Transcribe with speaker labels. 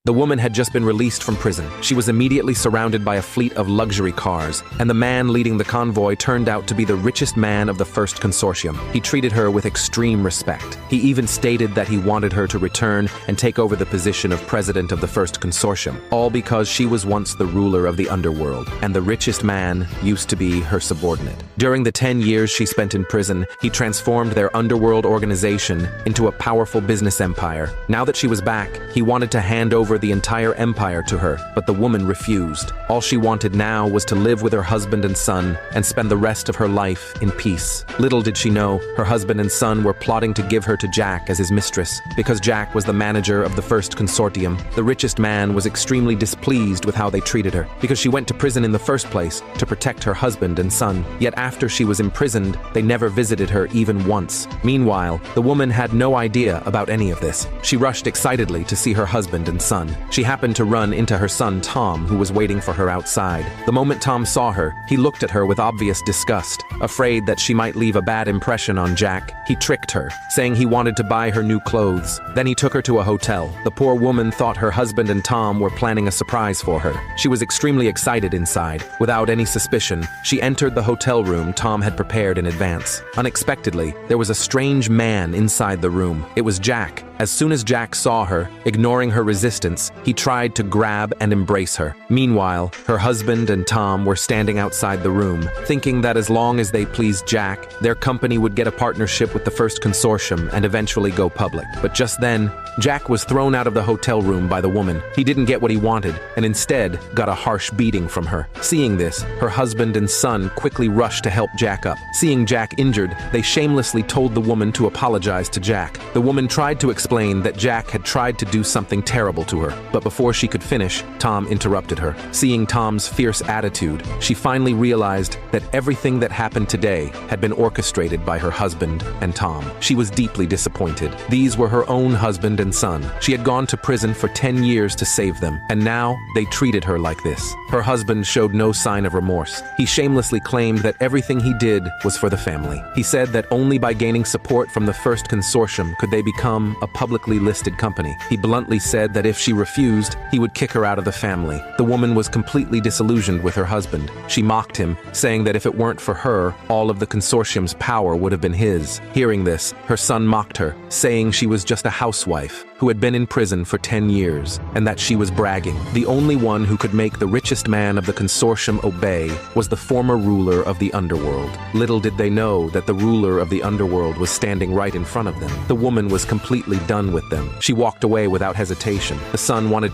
Speaker 1: The woman had just been released from prison. She was immediately surrounded by a fleet of luxury cars, and the man leading the convoy turned out to be the richest man of the First Consortium. He treated her with extreme respect. He even stated that he wanted her to return and take over the position of president of the First Consortium, all because she was once the ruler of the underworld, and the richest man used to be her subordinate. During the 10 years she spent in prison, he transformed their underworld organization into a powerful business empire. Now that she was back, he wanted to hand over the entire empire to her, but the woman refused. All she wanted now was to live with her husband and son and spend the rest of her life in peace. Little did she know, her husband and son were plotting to give her to Jack as his mistress. Because Jack was the manager of the First Consortium, the richest man was extremely displeased with how they treated her, because she went to prison in the first place to protect her husband and son. Yet after she was imprisoned, they never visited her even once. Meanwhile, the woman had no idea about any of this. She rushed excitedly to see her husband and son. She happened to run into her son Tom, who was waiting for her outside. The moment Tom saw her, he looked at her with obvious disgust. Afraid that she might leave a bad impression on Jack, he tricked her, saying he wanted to buy her new clothes. Then he took her to a hotel. The poor woman thought her husband and Tom were planning a surprise for her. She was extremely excited inside. Without any suspicion, she entered the hotel room Tom had prepared in advance. Unexpectedly, there was a strange man inside the room. It was Jack. As soon as Jack saw her, ignoring her resistance, he tried to grab and embrace her. Meanwhile, her husband and Tom were standing outside the room, thinking that as long as they pleased Jack, their company would get a partnership with the First Consortium and eventually go public. But just then, Jack was thrown out of the hotel room by the woman. He didn't get what he wanted, and instead got a harsh beating from her. Seeing this, her husband and son quickly rushed to help Jack up. Seeing Jack injured, they shamelessly told the woman to apologize to Jack. The woman tried to explain that Jack had tried to do something terrible to her, but before she could finish, Tom interrupted her. Seeing Tom's fierce attitude, she finally realized that everything that happened today had been orchestrated by her husband and Tom. She was deeply disappointed. These were her own husband and son. She had gone to prison for 10 years to save them, and now they treated her like this. Her husband showed no sign of remorse. He shamelessly claimed that everything he did was for the family. He said that only by gaining support from the First Consortium could they become a publicly listed company. He bluntly said that if she refused, he would kick her out of the family. The woman was completely disillusioned with her husband. She mocked him, saying that if it weren't for her, all of the consortium's power would have been his. Hearing this, her son mocked her, saying she was just a housewife who had been in prison for 10 years, and that she was bragging. The only one who could make the richest man of the consortium obey was the former ruler of the underworld. Little did they know that the ruler of the underworld was standing right in front of them. The woman was completely done with them. She walked away without hesitation. The son wanted